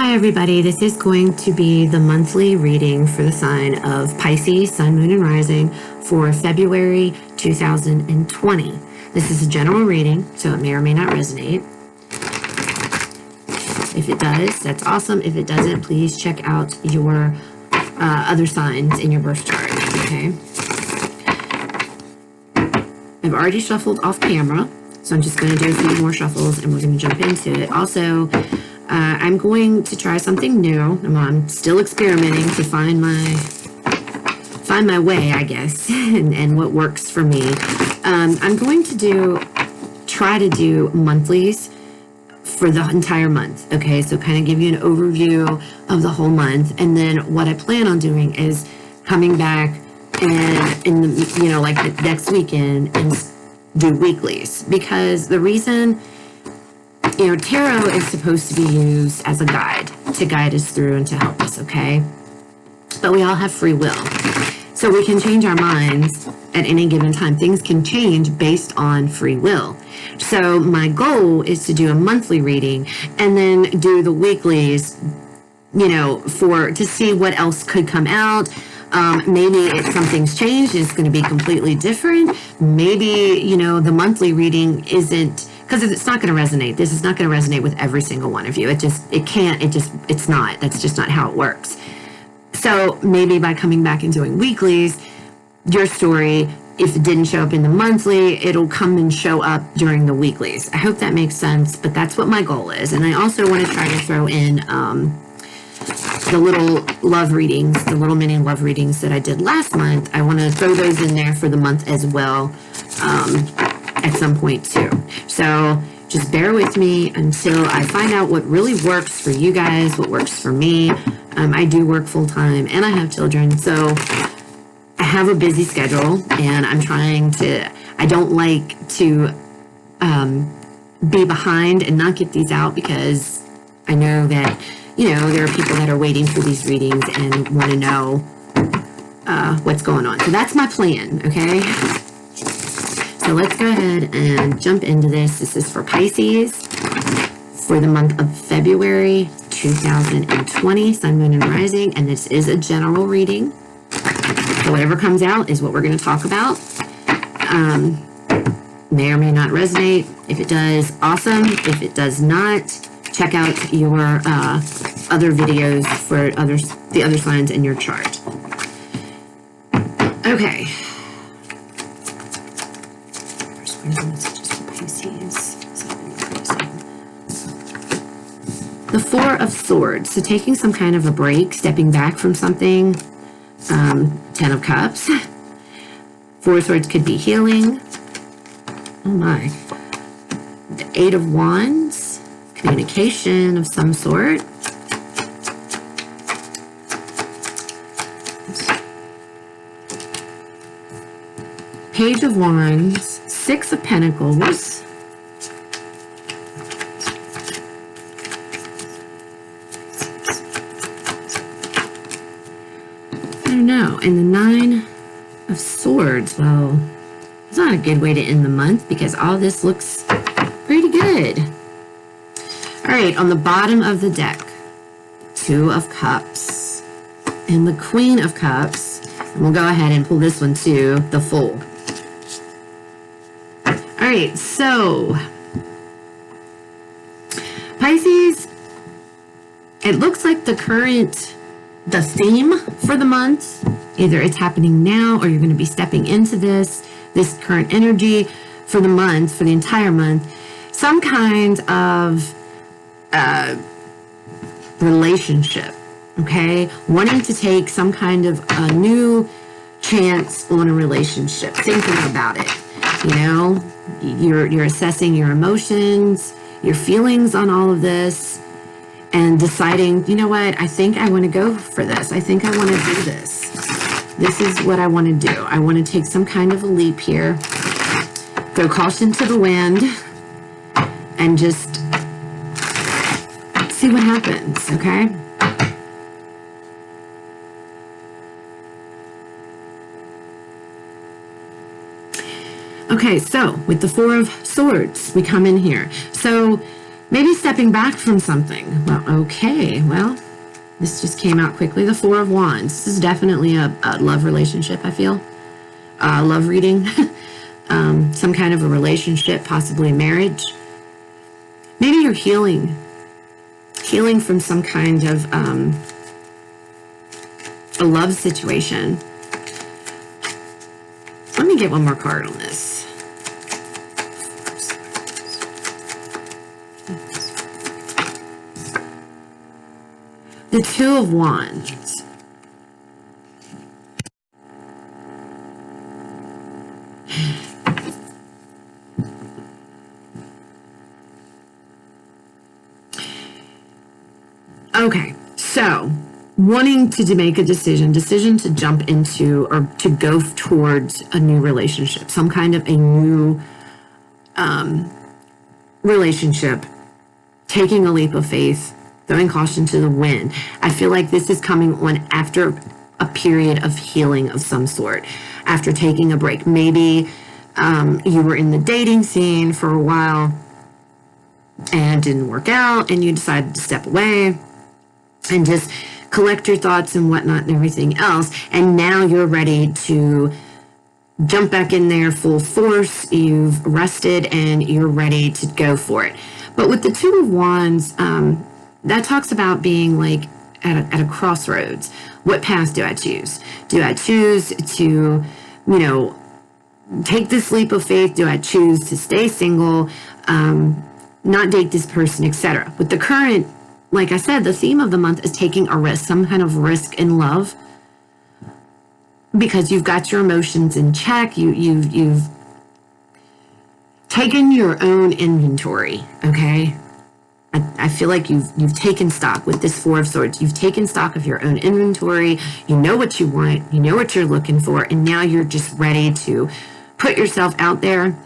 Hi everybody, this is going to be the monthly reading for the sign of Pisces, Sun, Moon, and Rising for February 2020. This is a general reading, so it may or may not resonate. If it does, that's awesome. If it doesn't, please check out your other signs in your birth chart, okay? I've already shuffled off camera, so I'm just going to do a few more shuffles and we're going to jump into it. Also, I'm going to try something new. I'm still experimenting to find my way, I guess, and what works for me. I'm going to try to do monthlies for the entire month. Okay, so kind of give you an overview of the whole month, and then what I plan on doing is coming back and in the, like the next weekend and do weeklies, because the reason. Tarot is supposed to be used as a guide to guide us through and to help us, okay? But we all have free will. So we can change our minds at any given time. Things can change based on free will. So my goal is to do a monthly reading and then do the weeklies, to see what else could come out. Maybe if something's changed, it's going to be completely different. Maybe, the monthly reading isn't, because it's not going to resonate. This is not going to resonate with every single one of you. It's not. That's just not how it works. So maybe by coming back and doing weeklies, your story, if it didn't show up in the monthly, it'll come and show up during the weeklies. I hope that makes sense, but that's what my goal is. And I also want to try to throw in the little love readings, the little mini love readings that I did last month. I want to throw those in there for the month as well. At some point too. So just bear with me until I find out what really works for you guys, what works for me. I do work full time and I have children, so I have a busy schedule, and I don't like to be behind and not get these out, because I know that, there are people that are waiting for these readings and want to know what's going on. So that's my plan, okay? So let's go ahead and jump into this. This is for Pisces for the month of February 2020, Sun, Moon, and Rising, and this is a general reading. So whatever comes out is what we're going to talk about. May or may not resonate. If it does, awesome. If it does not, check out your other videos for the other signs in your chart. Okay. The Four of Swords, so taking some kind of a break, stepping back from something. Ten of Cups. Four of Swords could be healing. Oh my. The Eight of Wands, communication of some sort. Page of Wands, Six of Pentacles. I don't know. And the Nine of Swords. Well, it's not a good way to end the month because all this looks pretty good. All right, on the bottom of the deck, Two of Cups and the Queen of Cups. And we'll go ahead and pull this one too, the Fool. All right, so Pisces, it looks like the theme for the month, either it's happening now or you're going to be stepping into this current energy for the month, for the entire month, some kind of relationship, okay? Wanting to take some kind of a new chance on a relationship, thinking about it, You're assessing your emotions, your feelings on all of this, and deciding, you know what, I think I want to go for this. I think I want to do this. This is what I want to do. I want to take some kind of a leap here, throw caution to the wind, and just see what happens, okay? Okay, so with the Four of Swords, we come in here. So Maybe stepping back from something. Well, okay, well, this just came out quickly. The Four of Wands. This is definitely a love relationship, I feel. Love reading. Some kind of a relationship, possibly marriage. Maybe you're healing from some kind of a love situation. Let me get one more card on this. The Two of Wands. Okay, so wanting to make a decision to jump into or to go towards a new relationship, some kind of a new relationship, taking a leap of faith, throwing caution to the wind. I feel like this is coming on after a period of healing of some sort, after taking a break. Maybe you were in the dating scene for a while and didn't work out, and you decided to step away and just collect your thoughts and whatnot and everything else. And now you're ready to jump back in there full force. You've rested and you're ready to go for it. But with the Two of Wands, that talks about being like at a crossroads. What path do I choose? Do I choose to, take this leap of faith? Do I choose to stay single, not date this person, etc.? With the current, like I said, the theme of the month is taking a risk, some kind of risk in love, because you've got your emotions in check. You've taken your own inventory. Okay, I feel like you've taken stock with this Four of Swords. You've taken stock of your own inventory. You know what you want. You know what you're looking for, and now you're just ready to put yourself out there.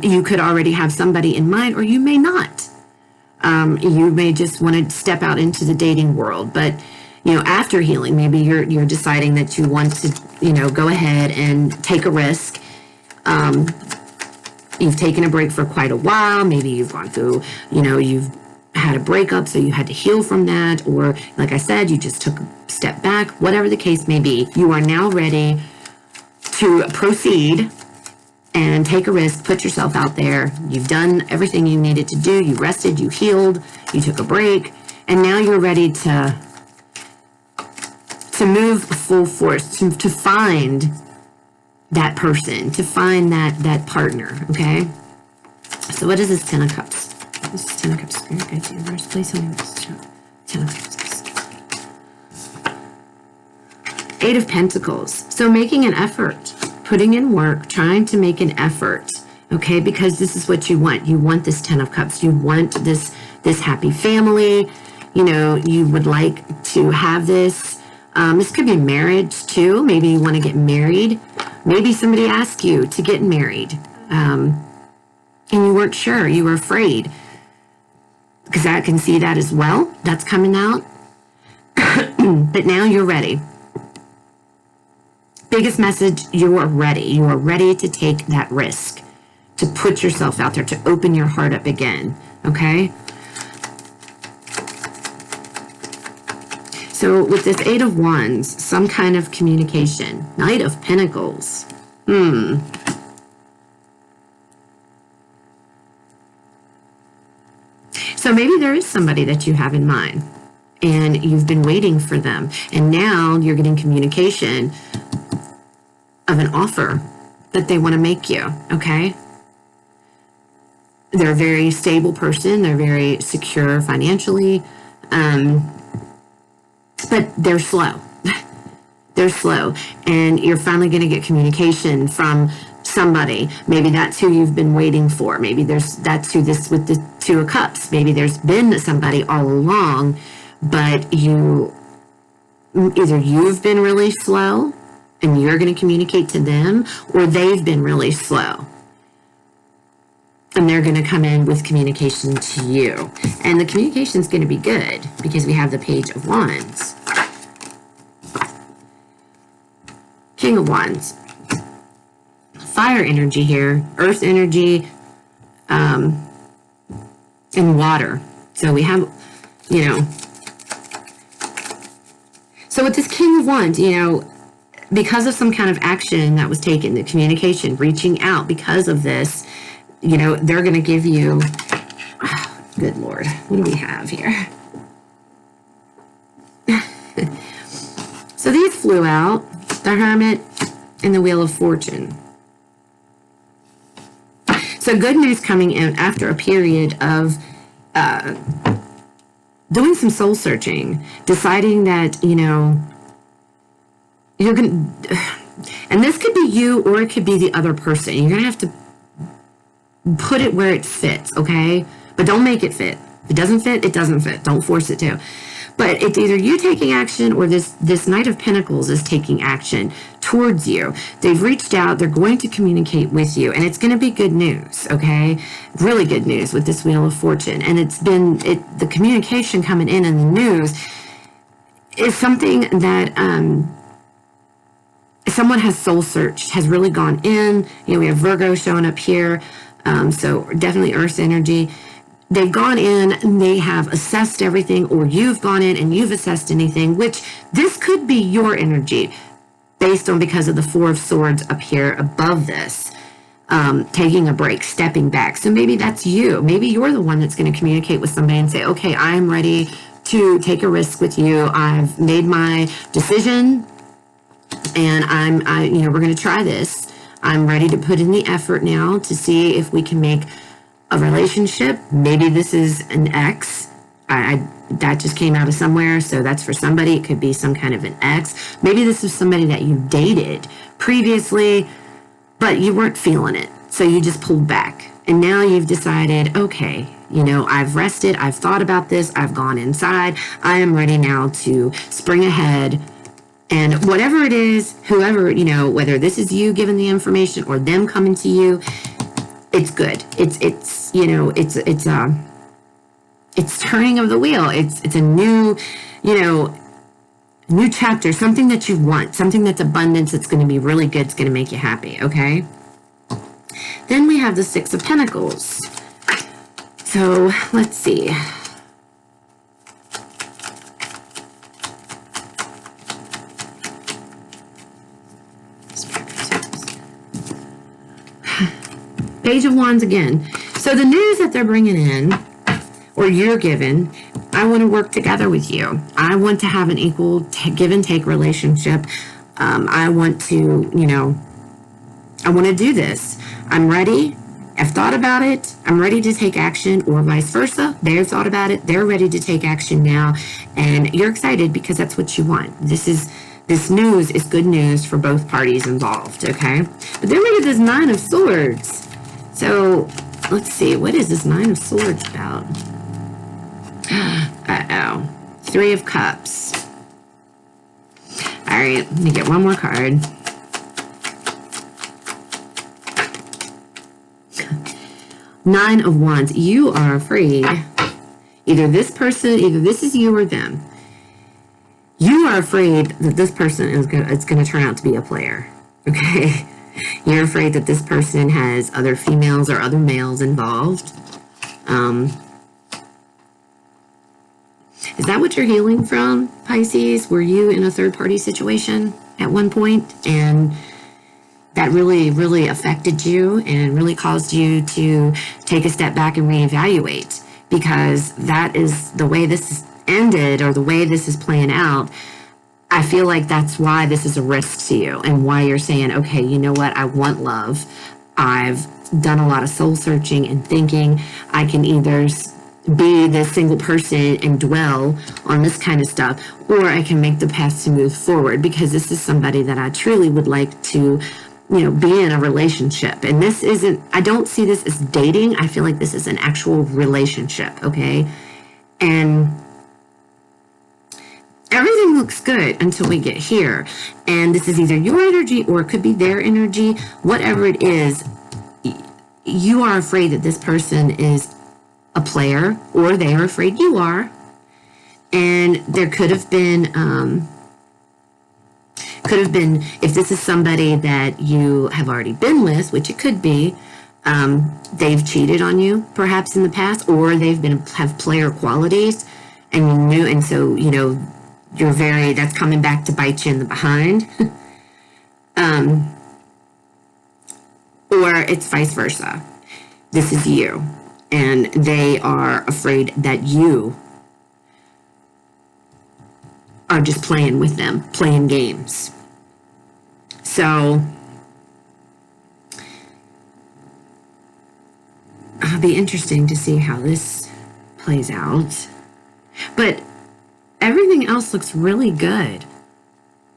You could already have somebody in mind, or you may not. You may just want to step out into the dating world, but after healing, maybe you're deciding that you want to, go ahead and take a risk. You've taken a break for quite a while. Maybe you've gone through, you've had a breakup, so you had to heal from that, or like I said, you just took a step back. Whatever the case may be, you are now ready to proceed and take a risk, put yourself out there. You've done everything you needed to do. You rested, you healed, you took a break, and now you're ready to move full force, to find that person, to find that partner, okay? So what is this Ten of Cups? This is Ten of Cups, Spirit Guides, Universe, please tell me this. Ten of Cups. Eight of Pentacles. So making an effort, putting in work, trying to make an effort, okay? Because this is what you want. You want this Ten of Cups. You want this happy family. You would like to have this. This could be marriage too. Maybe you want to get married. Maybe somebody asked you to get married, and you weren't sure. You were afraid. Because I can see that as well. That's coming out. But now you're ready. Biggest message, you are ready. You are ready to take that risk, to put yourself out there, to open your heart up again, okay? So with this Eight of Wands, some kind of communication. Knight of Pentacles. So maybe there is somebody that you have in mind, and you've been waiting for them, and now you're getting communication of an offer that they want to make you, okay? They're a very stable person. They're very secure financially, but they're slow. They're slow, and you're finally going to get communication from somebody. Maybe that's who you've been waiting for. Maybe that's who this with the Two of Cups. Maybe there's been somebody all along, but either you've been really slow and you're going to communicate to them, or they've been really slow and they're going to come in with communication to you. And the communication is going to be good because we have the Page of Wands. King of Wands. Fire energy here, earth energy, and water. So we have, you know, so with this King of Wands, you know, because of some kind of action that was taken, the communication, reaching out because of this, you know, they're going to give you, oh, good Lord, what do we have here? So these flew out, the Hermit and the Wheel of Fortune. So good news coming in after a period of doing some soul searching, deciding that, you know, you're going to, and this could be you or it could be the other person. You're going to have to put it where it fits, okay? But don't make it fit. If it doesn't fit, it doesn't fit. Don't force it to. But it's either you taking action or this Knight of Pentacles is taking action towards you. They've reached out. They're going to communicate with you. And it's going to be good news, okay? Really good news with this Wheel of Fortune. And it's been, the communication coming in and the news is something that someone has soul searched, has really gone in. You know, we have Virgo showing up here. So definitely Earth energy. They've gone in and they have assessed everything, or you've gone in and you've assessed anything, which this could be your energy based on because of the Four of Swords up here above this, taking a break, stepping back. So maybe that's you. Maybe you're the one that's going to communicate with somebody and say, okay, I'm ready to take a risk with you. I've made my decision and you know, we're going to try this. I'm ready to put in the effort now to see if we can make a relationship. Maybe this is an ex. That just came out of somewhere, so that's for somebody. It could be some kind of an ex. Maybe this is somebody that you dated previously, but you weren't feeling it, so you just pulled back. And now you've decided, okay, you know, I've rested, I've thought about this, I've gone inside, I am ready now to spring ahead. And whatever it is, whoever, you know, whether this is you giving the information or them coming to you, it's good. It's you know, it's turning of the wheel. It's a new, you know, new chapter, something that you want, something that's abundance, that's going to be really good, it's going to make you happy, okay? Then we have the Six of Pentacles. So, let's see. Page of Wands again. So the news that they're bringing in, or you're given, I want to work together with you. I want to have an equal give and take relationship. I want to, you know, I want to do this. I'm ready. I've thought about it. I'm ready to take action, or vice versa. They've thought about it. They're ready to take action now. And you're excited because that's what you want. This news is good news for both parties involved, okay? But then we get this Nine of Swords. So, let's see. What is this Nine of Swords about? Uh-oh. Three of Cups. All right, let me get one more card. Nine of Wands. You are afraid. Either this is you or them. You are afraid that this person is going to turn out to be a player. Okay? You're afraid that this person has other females or other males involved. Is that what you're healing from, Pisces? Were you in a third-party situation at one point, and that really, really affected you and really caused you to take a step back and reevaluate? Because that is the way this is ended, or the way this is playing out. I feel like that's why this is a risk to you, and why you're saying, okay, you know what? I want love. I've done a lot of soul searching and thinking. I can either be this single person and dwell on this kind of stuff, or I can make the path to move forward, because this is somebody that I truly would like to, you know, be in a relationship. And this isn't, I don't see this as dating. I feel like this is an actual relationship, okay? And everything looks good until we get here. And this is either your energy or it could be their energy. Whatever it is, you are afraid that this person is a player, or they are afraid you are. And there could have been, if this is somebody that you have already been with, which it could be, They've cheated on you perhaps in the past, or have player qualities, and you knew, and so that's coming back to bite you in the behind. Or it's vice versa. This is you, and they are afraid that you are just playing with them, playing games. So it'll be interesting to see how this plays out. But everything else looks really good.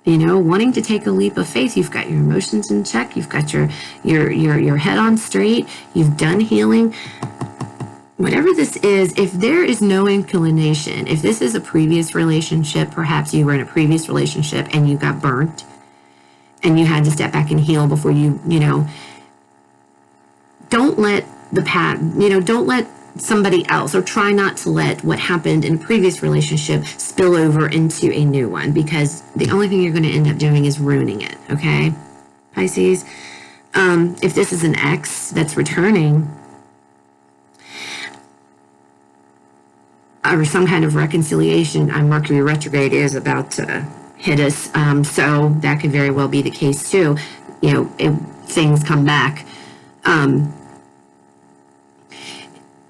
Wanting to take a leap of faith. You've got your emotions in check. You've got your head on straight. You've done healing. Whatever this is, if there is no inclination, if this is a previous relationship, perhaps you were in a previous relationship and you got burnt and you had to step back and heal before don't let don't let somebody else, or try not to let what happened in a previous relationship spill over into a new one, because the only thing you're going to end up doing is ruining it, okay, Pisces? If this is an ex that's returning, or some kind of reconciliation, Mercury retrograde is about to hit us, so that could very well be the case too. If things come back,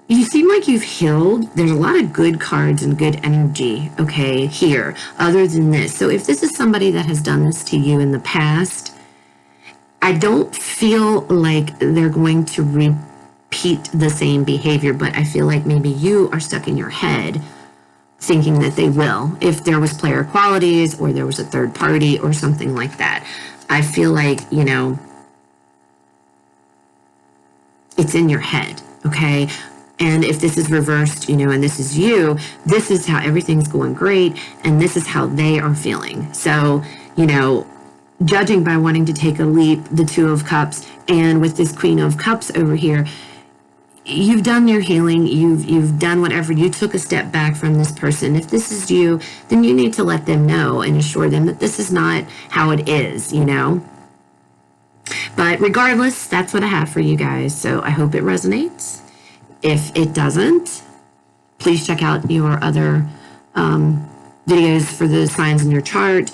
you seem like you've healed. There's a lot of good cards and good energy, okay, here, other than this. So if this is somebody that has done this to you in the past, I don't feel like they're going to repeat the same behavior, but I feel like maybe you are stuck in your head thinking that they will, if there was player qualities or there was a third party or something like that. I feel like, it's in your head, okay? And if this is reversed, and this is you, this is how everything's going great, and this is how they are feeling. So, judging by wanting to take a leap, the Two of Cups, and with this Queen of Cups over here, you've done your healing, you've done whatever, you took a step back from this person. If this is you, then you need to let them know and assure them that this is not how it is, But regardless, that's what I have for you guys. So I hope it resonates. If it doesn't, please check out your other videos for the signs in your chart.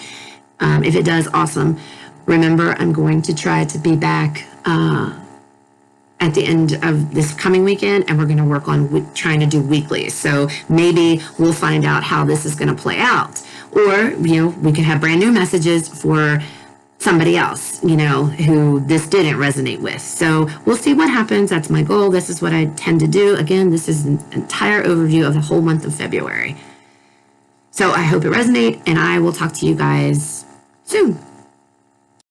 If it does, awesome. Remember, I'm going to try to be back at the end of this coming weekend, and we're going to work on trying to do weeklies. So maybe we'll find out how this is going to play out. Or, we could have brand new messages for somebody else, who this didn't resonate with. So we'll see what happens. That's my goal. This is what I tend to do. Again, this is an entire overview of the whole month of February. So I hope it resonates, and I will talk to you guys soon.